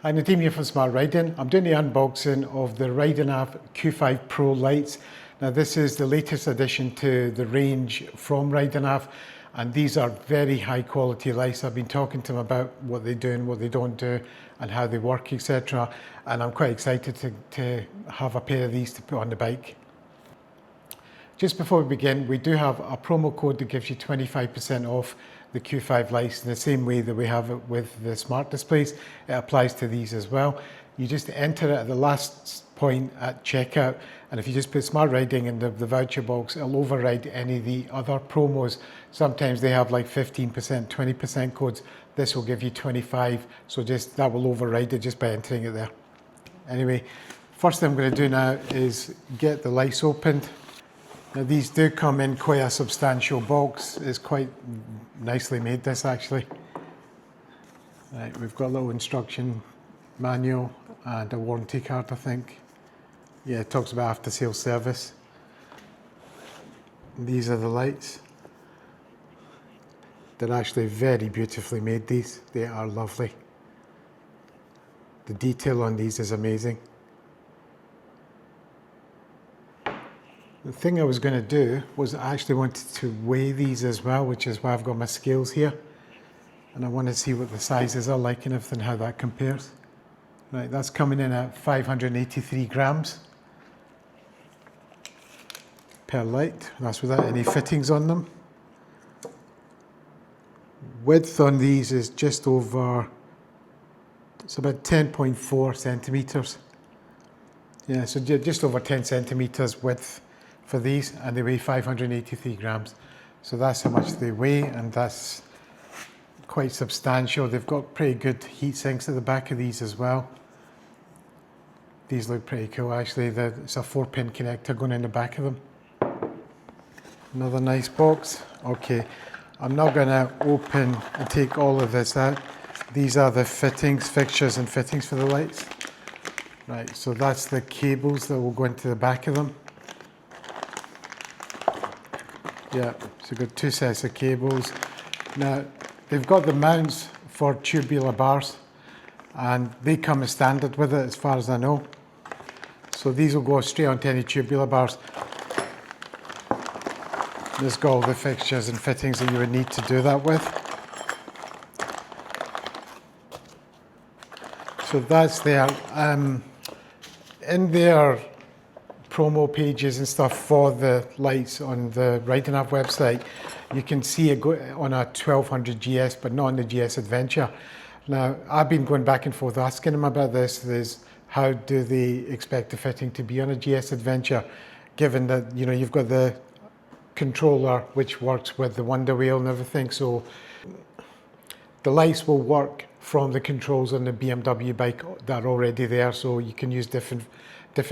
Hi, Nadeem here from Smart Riding. I'm doing the unboxing of the RIDERNAV Q5 PRO lights. Now this is the latest addition to the range from RIDERNAV, and these are very high quality lights. I've been talking to them about what they do and what they don't do and how they work, etc. And I'm quite excited to have a pair of these to put on the bike. Just before we begin, we do have a promo code that gives you 25% off the Q5 lights in the same way that we have it with the smart displays. It applies to these as well. You just enter it at the last point at checkout, and if you just put Smart Riding in the voucher box, it'll override any of the other promos. Sometimes they have like 15%, 20% codes. This will give you 25, so just that will override it just by entering it there. Anyway, first thing I'm going to do now is get the lights opened. Now these do come in quite a substantial box. It's quite nicely made, this actually. Right, we've got a little instruction manual and a warranty card, I think. Yeah, it talks about after sales service. These are the lights. They're actually very beautifully made, these. They are lovely. The detail on these is amazing. The thing I was going to do was I actually wanted to weigh these as well, which is why I've got my scales here. And I want to see what the sizes are like and everything, how that compares. Right, that's coming in at 583 grams per light. That's without any fittings on them. Width on these is just over, it's about 10.4 centimeters. Yeah, so just over 10 centimeters width for these, and they weigh 583 grams. So that's how much they weigh, and that's quite substantial. They've got pretty good heat sinks at the back of these as well. These look pretty cool actually. It's a 4-pin connector going in the back of them. Another nice box. Okay, I'm not going to open and take all of this out. These are the fittings, fixtures and fittings for the lights. Right, so that's the cables that will go into the back of them. Yeah, so you've got 2 sets of cables. Now, they've got the mounts for tubular bars, and they come as standard with it as far as I know. So these will go straight onto any tubular bars. There's got all the fixtures and fittings that you would need to do that with. So that's there. In their promo pages and stuff for the lights on the RIDERNAV website, you can see it go on a 1200 GS, but not on the GS Adventure. Now, I've been going back and forth asking them about this. Is how do they expect the fitting to be on a GS Adventure, given that you've got the controller which works with the Wonderwheel and everything. So the lights will work from the controls on the BMW bike that are already there, so you can use different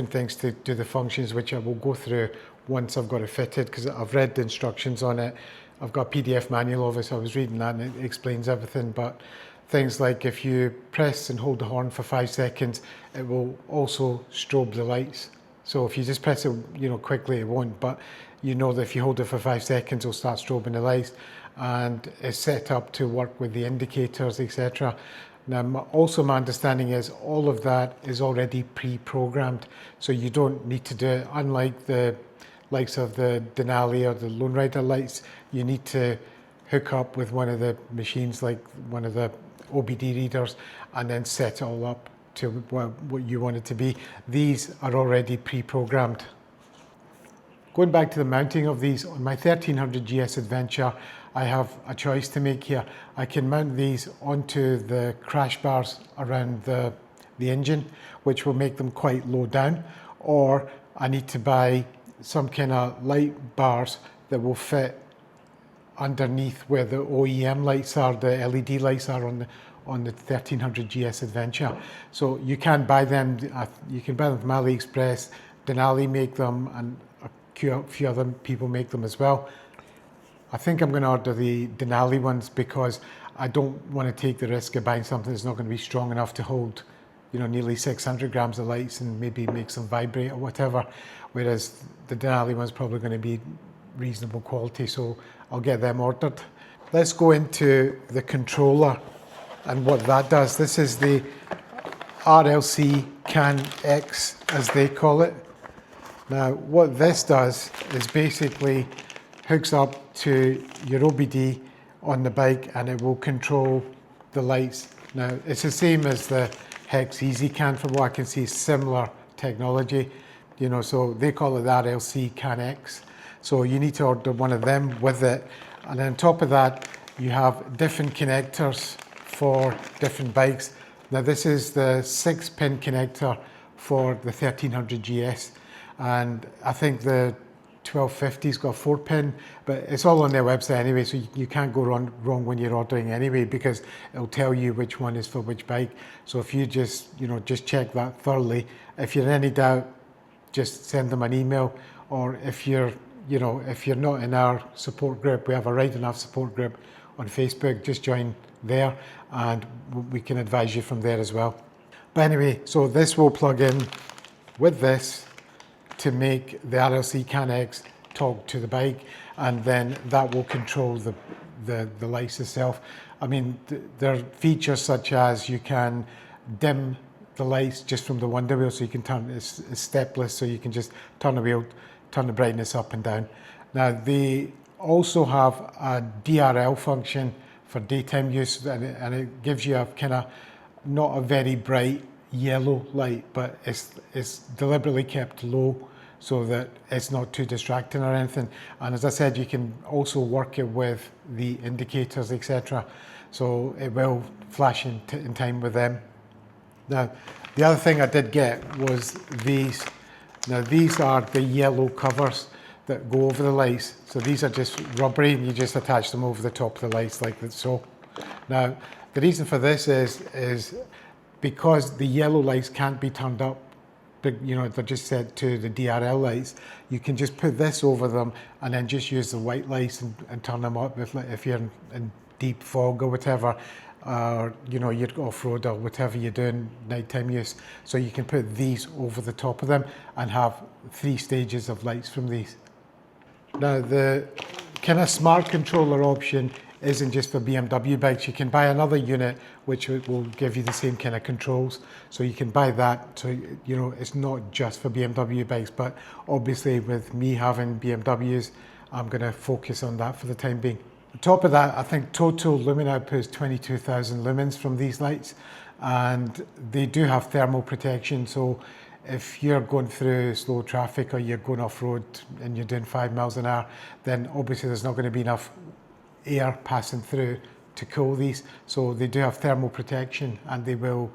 things to do the functions, which I will go through once I've got it fitted, because I've read the instructions on it. I've got a PDF manual of it, so I was reading that and it explains everything. But things like if you press and hold the horn for 5 seconds, it will also strobe the lights. So if you just press it quickly, it won't, but you know that if you hold it for 5 seconds, it'll start strobing the lights, and it's set up to work with the indicators, etc. Now, also my understanding is all of that is already pre-programmed, so you don't need to do it. Unlike the likes of the Denali or the Lone Rider lights, you need to hook up with one of the machines, like one of the OBD readers, and then set it all up to what you want it to be. These are already pre-programmed. Going back to the mounting of these, on my 1300 GS Adventure, I have a choice to make here. I can mount these onto the crash bars around the engine, which will make them quite low down, or I need to buy some kind of light bars that will fit underneath where the OEM lights are, the LED lights are on the 1300 GS Adventure. So you can buy them. You can buy them from AliExpress. Denali make them, and a few other people make them as well. I think I'm going to order the Denali ones because I don't want to take the risk of buying something that's not going to be strong enough to hold, nearly 600 grams of lights and maybe make them vibrate or whatever. Whereas the Denali one's probably going to be reasonable quality, so I'll get them ordered. Let's go into the controller and what that does. This is the RLC CAN X, as they call it. Now, what this does is basically hooks up to your OBD on the bike, and it will control the lights. Now, it's the same as the Hex Easy Can, from what I can see, similar technology, you know, so they call it the RLC CAN X. So you need to order one of them with it. And on top of that, you have different connectors for different bikes. Now, this is the 6-pin connector for the 1300 GS. And I think the 1250's got a 4-pin, but it's all on their website anyway, so you can't go wrong when you're ordering anyway, because it'll tell you which one is for which bike. So if you just check that thoroughly. If you're in any doubt, just send them an email, or if you're not in our support group, we have a RIDERNAV support group on Facebook, just join there and we can advise you from there as well. But anyway, so this will plug in with this to make the RLC CAN X talk to the bike, and then that will control the lights itself. I mean, there are features such as you can dim the lights just from the Wonderwheel, so you can turn it's stepless, so you can just turn the wheel, turn the brightness up and down. Now, they also have a DRL function for daytime use, and it gives you a kind of not a very bright yellow light, but it's deliberately kept low so that it's not too distracting or anything. And as I said, you can also work it with the indicators, etc. So it will flash in time with them. Now, the other thing I did get was these. Now, these are the yellow covers that go over the lights. So these are just rubbery, and you just attach them over the top of the lights like so. Now, the reason for this is because the yellow lights can't be turned up, but they're just set to the DRL lights. You can just put this over them and then just use the white lights and turn them up if you're in deep fog or whatever, or you're off-road or whatever you're doing nighttime use. So you can put these over the top of them and have 3 stages of lights from these. Now, the kind of smart controller option isn't just for BMW bikes. You can buy another unit which will give you the same kind of controls. So you can buy that. So, it's not just for BMW bikes, but obviously with me having BMWs, I'm going to focus on that for the time being. On top of that, I think total lumen output is 22,000 lumens from these lights, and they do have thermal protection. So if you're going through slow traffic or you're going off-road and you're doing 5 miles an hour, then obviously there's not going to be enough air passing through to cool these. So they do have thermal protection, and they will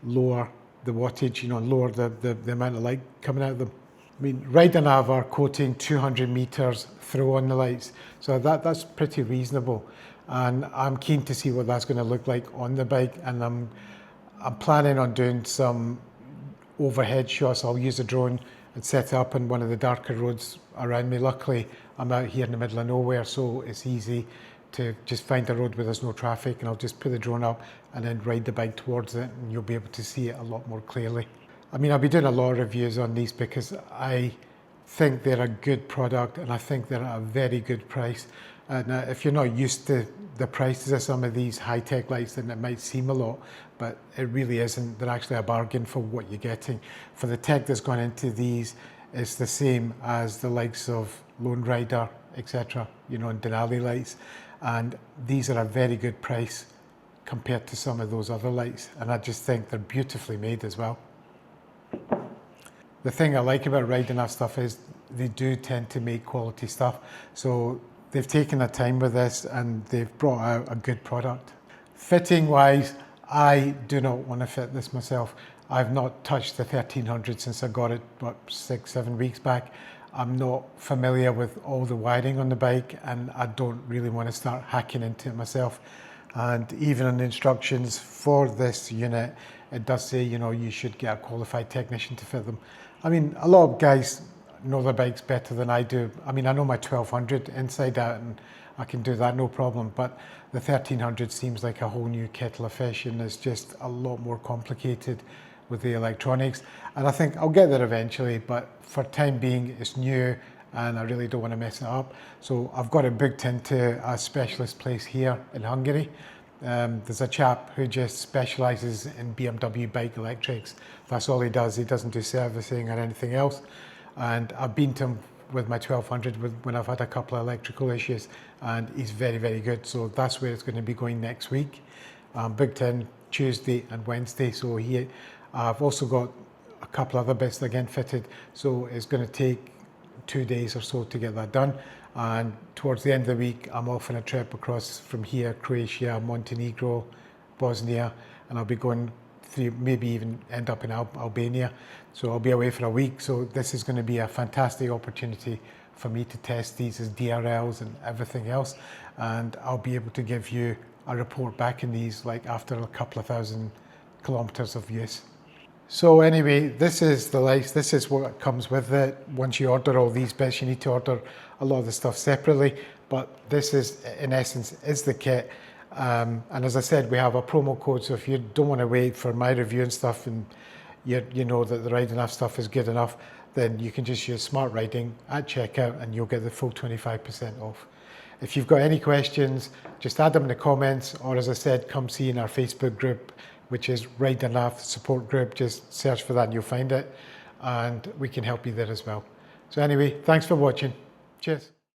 lower the wattage, lower the amount of light coming out of them. I mean, RIDERNAV are quoting 200 meters throw on the lights, so that's pretty reasonable, and I'm keen to see what that's going to look like on the bike. And I'm planning on doing some overhead shots. I'll use a drone and set it up on one of the darker roads around me. Luckily, I'm out here in the middle of nowhere, so it's easy to just find a road where there's no traffic, and I'll just put the drone up and then ride the bike towards it, and you'll be able to see it a lot more clearly. I mean, I'll be doing a lot of reviews on these because I think they're a good product, and I think they're at a very good price. And if you're not used to the prices of some of these high-tech lights, then it might seem a lot, but it really isn't. They're actually a bargain for what you're getting. For the tech that's gone into these, it's the same as the likes of Lone Rider, etc., and Denali lights. And these are a very good price compared to some of those other lights. And I just think they're beautifully made as well. The thing I like about RIDERNAV stuff is they do tend to make quality stuff. So they've taken their time with this, and they've brought out a good product. Fitting wise, I do not want to fit this myself. I've not touched the 1300 since I got it, 6-7 weeks back. I'm not familiar with all the wiring on the bike, and I don't really want to start hacking into it myself. And even on the instructions for this unit, it does say, you should get a qualified technician to fit them. I mean, a lot of guys know their bikes better than I do. I mean, I know my 1200 inside out, and I can do that no problem, but the 1300 seems like a whole new kettle of fish, and it's just a lot more complicated with the electronics. And I think I'll get there eventually, but for time being, it's new, and I really don't want to mess it up. So I've got it booked into a specialist place here in Hungary, There's a chap who just specialises in BMW bike electrics. That's all he does. He doesn't do servicing or anything else. And I've been to him with my 1200 when I've had a couple of electrical issues, and he's very, very good. So that's where it's going to be going next week. Booked in Tuesday and Wednesday. So I've also got a couple other bits again fitted. So it's going to take 2 days or so to get that done. And towards the end of the week, I'm off on a trip across from here, Croatia, Montenegro, Bosnia, and I'll be going through, maybe even end up in Albania. So I'll be away for a week. So this is going to be a fantastic opportunity for me to test these as DRLs and everything else. And I'll be able to give you a report back in these like after a couple of thousand kilometers of use. So anyway, this is the lights. This is what comes with it. Once you order all these bits, you need to order a lot of the stuff separately. But this is, in essence, is the kit. And as I said, we have a promo code. So if you don't want to wait for my review and stuff, and you know that the RIDERNAV stuff is good enough, then you can just use Smart Riding at checkout, and you'll get the full 25% off. If you've got any questions, just add them in the comments, or as I said, come see in our Facebook group, which is RIDERNAV support group. Just search for that and you'll find it, and we can help you there as well. So anyway, thanks for watching. Cheers.